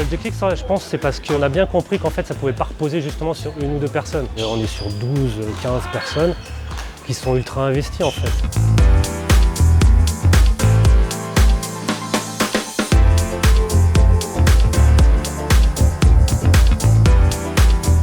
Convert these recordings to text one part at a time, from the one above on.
déclic, ça, je pense, c'est parce qu'on a bien compris qu'en fait, ça ne pouvait pas reposer justement sur une ou deux personnes. Et on est sur 12, 15 personnes qui sont ultra investies en fait.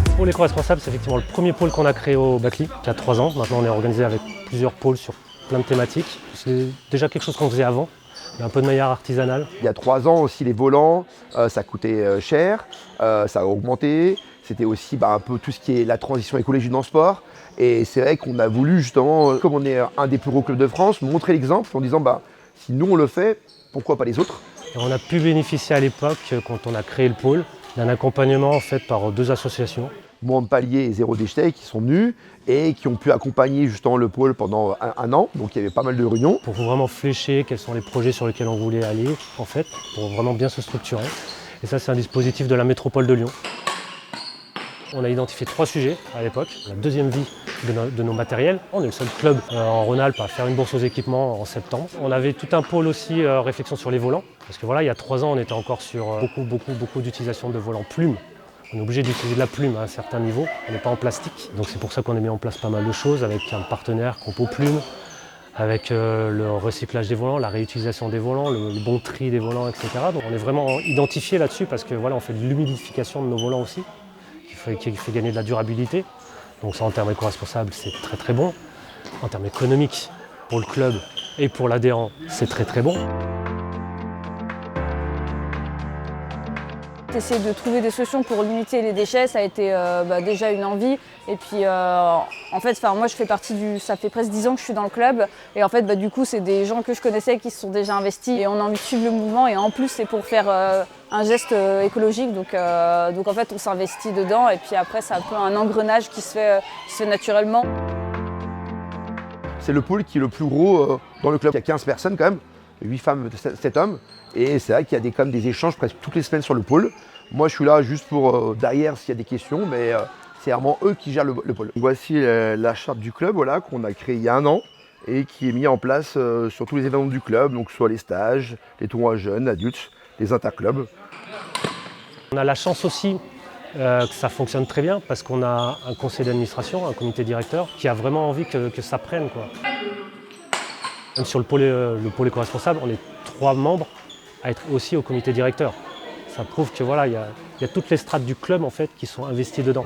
Le pôle éco-responsable, c'est effectivement le premier pôle qu'on a créé au Bacli, il y a 3 ans. Maintenant, on est organisé avec plusieurs pôles sur plein de thématiques. C'est déjà quelque chose qu'on faisait avant. Il y a un peu de manière artisanale. Il y a 3 ans aussi, les volants, ça coûtait cher, ça a augmenté. C'était aussi un peu tout ce qui est la transition écologique dans le sport. Et c'est vrai qu'on a voulu justement, comme on est un des plus gros clubs de France, montrer l'exemple en disant si nous on le fait, pourquoi pas les autres? Et on a pu bénéficier à l'époque, quand on a créé le pôle, d'un accompagnement en fait par 2 associations. Montpellier et Zéro Déchet qui sont venus et qui ont pu accompagner justement le pôle pendant un an. Donc il y avait pas mal de réunions. Pour vraiment flécher quels sont les projets sur lesquels on voulait aller, en fait, pour vraiment bien se structurer. Et ça, c'est un dispositif de la métropole de Lyon. On a identifié 3 sujets à l'époque. La deuxième vie de nos matériels. On est le seul club en Rhône-Alpes à faire une bourse aux équipements en septembre. On avait tout un pôle aussi réflexion sur les volants. Parce que voilà, il y a 3 ans, on était encore sur beaucoup d'utilisation de volants plumes. On est obligé d'utiliser de la plume à un certain niveau, on n'est pas en plastique. Donc c'est pour ça qu'on a mis en place pas mal de choses avec un partenaire Compo Plume, avec le recyclage des volants, la réutilisation des volants, le bon tri des volants, etc. Donc on est vraiment identifié là-dessus parce que voilà, on fait de l'humidification de nos volants aussi, qui fait gagner de la durabilité. Donc ça en termes éco-responsables, c'est très très bon. En termes économiques, pour le club et pour l'adhérent, c'est très très bon. Essayer de trouver des solutions pour limiter les déchets, ça a été déjà une envie. Et puis en fait, moi je fais partie ça fait presque 10 ans que je suis dans le club. Et en fait, du coup, c'est des gens que je connaissais qui se sont déjà investis. Et on a envie de suivre le mouvement. Et en plus, c'est pour faire un geste écologique. Donc en fait, on s'investit dedans. Et puis après, c'est un peu un engrenage qui se fait naturellement. C'est le pôle qui est le plus gros dans le club. Il y a 15 personnes quand même, 8 femmes, 7 hommes. Et c'est vrai qu'il y a quand même des échanges presque toutes les semaines sur le pôle. Moi, je suis là juste pour derrière s'il y a des questions, mais c'est vraiment eux qui gèrent le pôle. Voici la charte du club qu'on a créée il y a 1 an et qui est mise en place sur tous les événements du club, donc soit les stages, les tournois jeunes, adultes, les interclubs. On a la chance aussi que ça fonctionne très bien parce qu'on a un conseil d'administration, un comité directeur qui a vraiment envie que ça prenne, quoi. Même sur le pôle éco-responsable, on est 3 membres à être aussi au comité directeur. Ça prouve que voilà, il y a toutes les strates du club en fait qui sont investies dedans.